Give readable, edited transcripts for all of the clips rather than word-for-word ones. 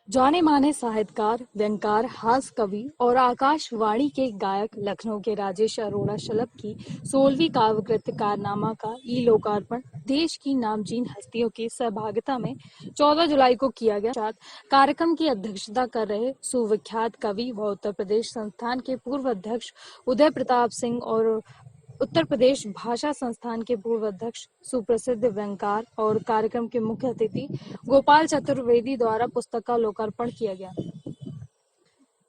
जाने माने साहित्यकार, व्यंगकार, हास्य कवि और आकाशवाणी के गायक लखनऊ के राजेश अरोड़ा शलभ की 16वीं काव्यकृत कारनामा का लोकार्पण देश की नामचीन हस्तियों की सहभागिता में 14 जुलाई को किया गया। कार्यक्रम की अध्यक्षता कर रहे सुविख्यात कवि व उत्तर प्रदेश संस्थान के पूर्व अध्यक्ष उदय प्रताप सिंह और उत्तर प्रदेश भाषा संस्थान के पूर्व अध्यक्ष सुप्रसिद्ध व्यंगकार और कार्यक्रम के मुख्य अतिथि गोपाल चतुर्वेदी द्वारा पुस्तक का लोकार्पण किया गया।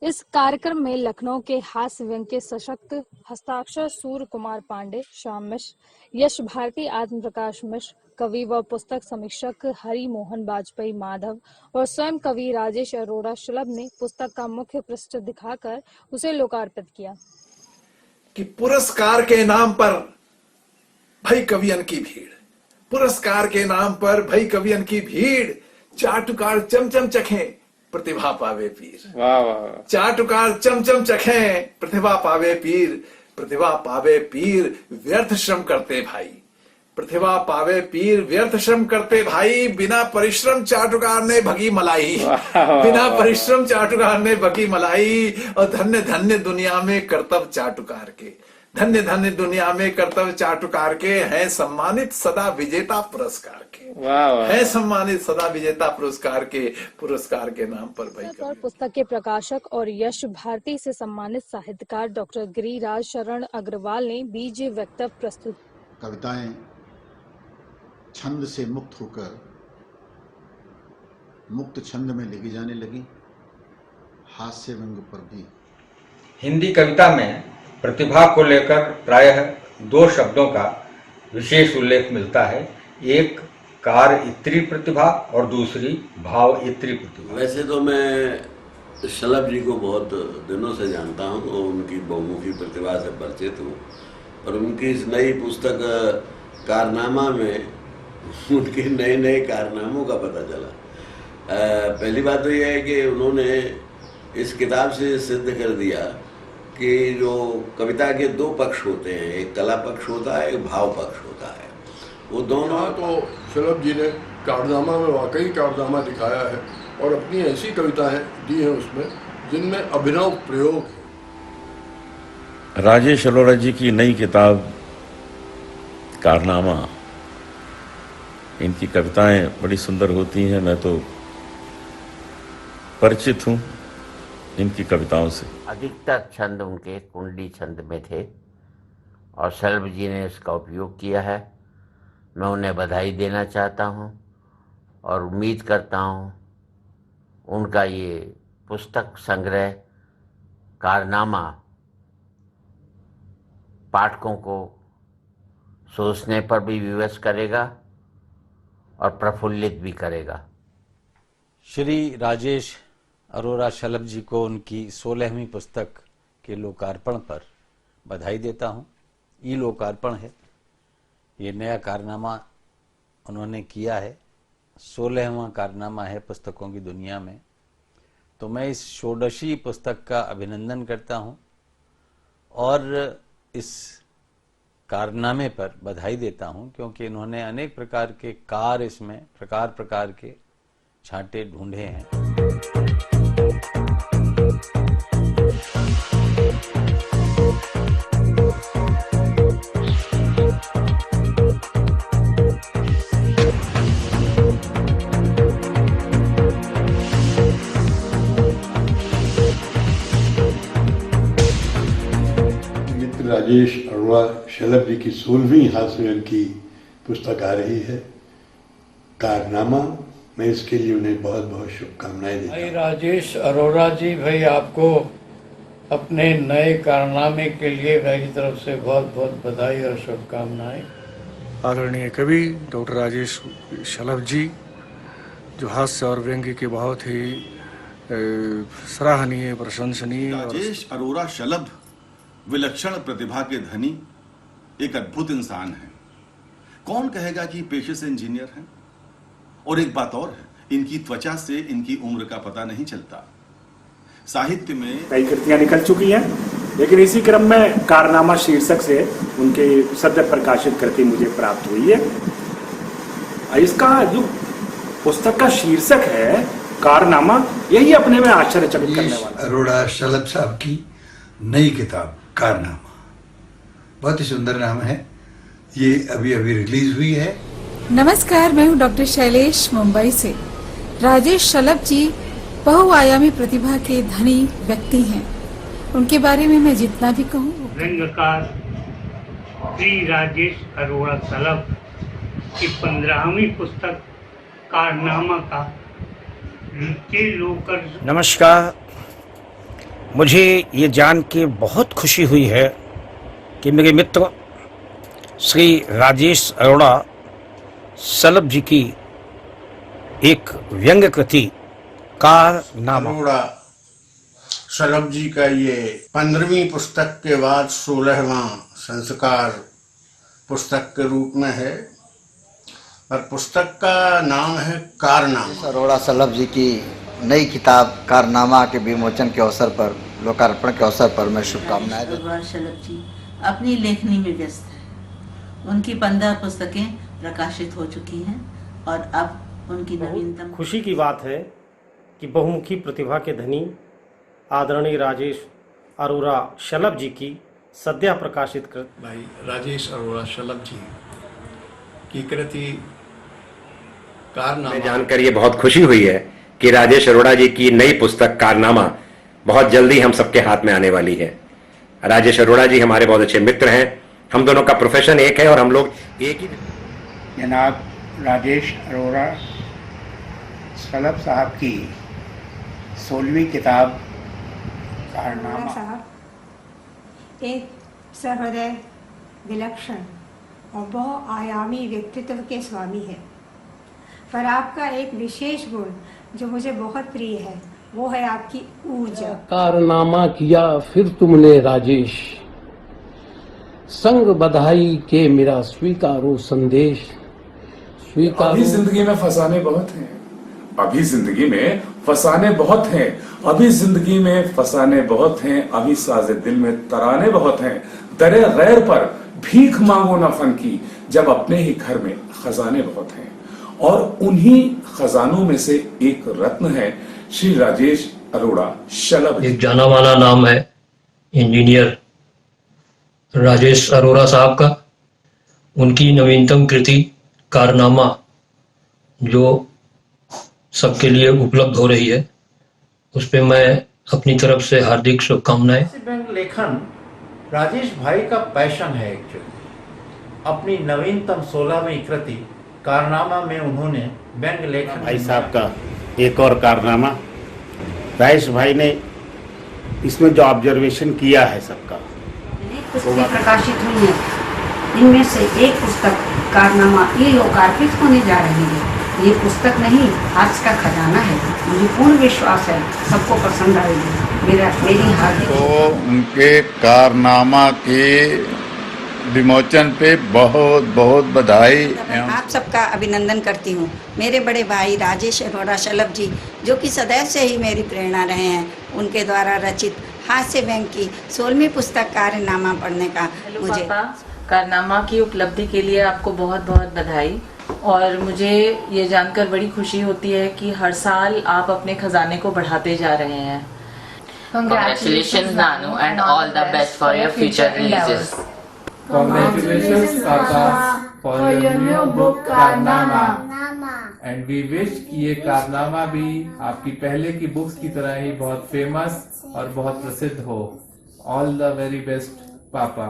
इस कार्यक्रम में लखनऊ के हास्य व्यंग के सशक्त हस्ताक्षर सूर्य कुमार पांडे, श्याम मिश्र, यश भारती, आत्म प्रकाश मिश्र, कवि व पुस्तक समीक्षक हरि मोहन वाजपेयी माधव और स्वयं कवि राजेश अरोड़ा शलभ ने पुस्तक का मुख्य पृष्ठ दिखाकर उसे लोकार्पित किया। कि पुरस्कार के नाम पर भाई कवियन की भीड़, पुरस्कार के नाम पर भाई कवियन की भीड़, चाटुकार चमचम चखें प्रतिभा पावे पीर। वाह वाह। चाटुकार चमचम चखें प्रतिभा पावे पीर, प्रतिभा पावे पीर व्यर्थ श्रम करते भाई, प्रतिभा पावे पीर व्यर्थ श्रम करते भाई, बिना परिश्रम चाटुकार ने भगी मलाई, बिना परिश्रम चाटुकार ने भगी मलाई। और धन्य धन्य दुनिया में कर्तव्य चाटुकार के, धन्य धन्य दुनिया में कर्तव्य चाटुकार के, हैं सम्मानित सदा विजेता पुरस्कार के, है सम्मानित सदा विजेता पुरस्कार के नाम पर भाई। पुस्तक के प्रकाशक और यश भारती से सम्मानित साहित्यकार डॉक्टर गिरिराज शरण अग्रवाल ने बीज वक्तव्य प्रस्तुत। कविताएं छंद से मुक्त होकर मुक्त छंद में लिखी जाने लगी। हास्य व्यंग पर भी हिंदी कविता में प्रतिभा को लेकर प्रायः दो शब्दों का विशेष उल्लेख मिलता है, एक कार्य इत्री प्रतिभा और दूसरी भाव इत्री प्रतिभा। वैसे तो मैं शलभ जी को बहुत दिनों से जानता हूँ और उनकी बहुमुखी प्रतिभा से परिचित हूँ, और उनकी इस नई पुस्तक कारनामा में उनके नए नए कारनामों का पता चला। पहली बात तो यह है कि उन्होंने इस किताब से सिद्ध कर दिया कि जो कविता के दो पक्ष होते हैं, एक कला पक्ष होता है, एक भाव पक्ष होता है, वो दोनों। तो शलभ जी ने कारनामा में वाकई कारनामा दिखाया है और अपनी ऐसी कविताएं दी हैं उसमें जिनमें अभिनव प्रयोग है। राजेश अरोड़ा जी की नई किताब कारनामा, इनकी कविताएं बड़ी सुंदर होती हैं। मैं तो परिचित हूँ इनकी कविताओं से। अधिकतर छंद उनके कुंडली छंद में थे और शलभ जी ने इसका उपयोग किया है। मैं उन्हें बधाई देना चाहता हूँ और उम्मीद करता हूँ उनका ये पुस्तक संग्रह कारनामा पाठकों को सोचने पर भी विवश करेगा और प्रफुल्लित भी करेगा। श्री राजेश अरोड़ा शलभ जी को उनकी 16वीं पुस्तक के लोकार्पण पर बधाई देता हूँ। ई लोकार्पण है, ये नया कारनामा उन्होंने किया है, 16वां कारनामा है पुस्तकों की दुनिया में। तो मैं इस षोडशी पुस्तक का अभिनंदन करता हूँ और इस कारनामे पर बधाई देता हूँ, क्योंकि इन्होंने अनेक प्रकार के कार्य इसमें प्रकार प्रकार के छांटे ढूंढे हैं। राजेश अरोड़ा शलभ जी की 16वीं हास्य व्यंग की पुस्तक आ रही है कारनामा। मैं इसके लिए उन्हें बहुत बहुत शुभकामनाएं देता हूं। राजेश अरोड़ा जी, भाई आपको अपने नए कारनामे के लिए मेरी तरफ से बहुत बहुत बधाई और शुभकामनाएं। आदरणीय कवि डॉक्टर राजेश शलभ जी, जो हास्य और व्यंग्य के बहुत ही सराहनीय प्रशंसनीय। राजेश अरोड़ा शलभ विलक्षण प्रतिभा के धनी एक अद्भुत इंसान है। कौन कहेगा कि पेशे से इंजीनियर हैं? और एक बात और है, इनकी त्वचा से इनकी उम्र का पता नहीं चलता। साहित्य में कई कृतियां निकल चुकी हैं, लेकिन इसी क्रम में कारनामा शीर्षक से उनके सद्य प्रकाशित कृति मुझे प्राप्त हुई है। इसका जो पुस्तक का शीर्षक है कारनामा, यही अपने में आश्चर्यचकित करने वाला। अरोड़ा शलभ साहब की नई किताब कारनामा, बहुत ही सुंदर नाम है, ये अभी अभी रिलीज हुई है। नमस्कार, मैं हूँ डॉक्टर शैलेश, मुंबई से। राजेश शलभ जी बहुआयामी प्रतिभा के धनी व्यक्ति हैं। उनके बारे में मैं जितना भी कहूँ। व्यंग्यकार श्री राजेश अरोड़ा शलभ की 15वीं पुस्तक कारनामा का के लोकर। नमस्कार, मुझे ये जान के बहुत खुशी हुई है कि मेरे मित्र श्री राजेश अरोड़ा शलभ जी की एक व्यंग्य कृति कारनामा, अरोड़ा शलभ जी का ये 15वीं पुस्तक के बाद 16वां संस्कार पुस्तक के रूप में है और पुस्तक का नाम है कारनामा। अरोड़ा शलभ जी की नई किताब कारनामा के विमोचन के अवसर पर, लोकार्पण के अवसर पर मैं शुभकामनाएं देता हूं। अरोड़ा शलभ जी अपनी लेखनी में व्यस्त है। उनकी 15 पुस्तकें प्रकाशित हो चुकी हैं और अब उनकी नवीनतम। खुशी की बात है कि बहुमुखी प्रतिभा के धनी आदरणीय राजेश अरोड़ा शलभ जी की सद्य प्रकाशित कृति भाई राजेश अरोड़ा शलभ जी की कृति कारनामा जानकर ये बहुत खुशी हुई है कि राजेश अरोड़ा जी की नई पुस्तक कारनामा बहुत जल्दी हम सबके हाथ में आने वाली है। राजेश अरोड़ा जी हमारे बहुत अच्छे मित्र हैं, हम दोनों का प्रोफेशन एक है और हम लोग एक ही। जनाब राजेश अरोड़ा शलभ साहब की 16वीं किताब कारनामा साहब एक सहृदय, विलक्षण और बहुआयामी व्यक्तित्व के स्वामी है, पर आपका एक विशेष गुण जो मुझे बहुत प्रिय है वो है आपकी ऊर्जा। कारनामा किया फिर तुमने राजेश, संग बधाई के मेरा स्वीकारो संदेश। स्वीकारो। अभी जिंदगी में फसाने बहुत हैं, अभी जिंदगी में फसाने बहुत हैं, अभी जिंदगी में फसाने बहुत हैं, अभी साजे दिल में तराने बहुत हैं। दरे गैर पर भीख मांगो ना फन की, जब अपने ही घर में खजाने बहुत हैं। और उन्हीं खजानों में से एक रत्न है श्री राजेश अरोड़ा शलभ। एक जाना माना नाम है इंजीनियर राजेश अरोड़ा साहब का। उनकी नवीनतम कृति कारनामा जो सबके लिए उपलब्ध हो रही है, उस पे मैं अपनी तरफ से हार्दिक शुभकामनाएं। व्यंग्य लेखन राजेश भाई का पैशन है एक्चुअली। अपनी नवीनतम 16वीं कृति कारनामा में उन्होंने व्यंग्य लेखन। भाई साहब का एक और कारनामा, राजेश भाई ने इसमें जो ऑब्जर्वेशन किया है सबका, पुस्तकें प्रकाशित हुई हैं। इनमें से एक पुस्तक कारनामा ई लोकार्पित होने जा रही है। ये पुस्तक नहीं, आज का खजाना है। मुझे पूर्ण विश्वास है सबको पसंद आएगी। मेरी हार्दिक। तो उनके कारनामा के विमोचन पे बहुत बहुत बधाई। आप सबका अभिनंदन करती हूँ। मेरे बड़े भाई राजेश अरोड़ा शलभ जी जो कि सदैव से ही मेरी प्रेरणा रहे हैं, उनके द्वारा रचित हास्य व्यंग्य की 16वीं पुस्तक कारनामा पढ़ने का मुझे। कारनामा की उपलब्धि के लिए आपको बहुत बहुत बधाई। और मुझे ये जानकर बड़ी खुशी होती है कि हर साल आप अपने खजाने को बढ़ाते जा रहे हैं। Congratulations Nanu and all the best for your future releases. Congratulations Kaka for your new book कारनामा। And we wish कि ये कारनामा भी आपकी पहले की बुक्स की तरह ही बहुत फेमस और बहुत प्रसिद्ध हो। All the very best पापा।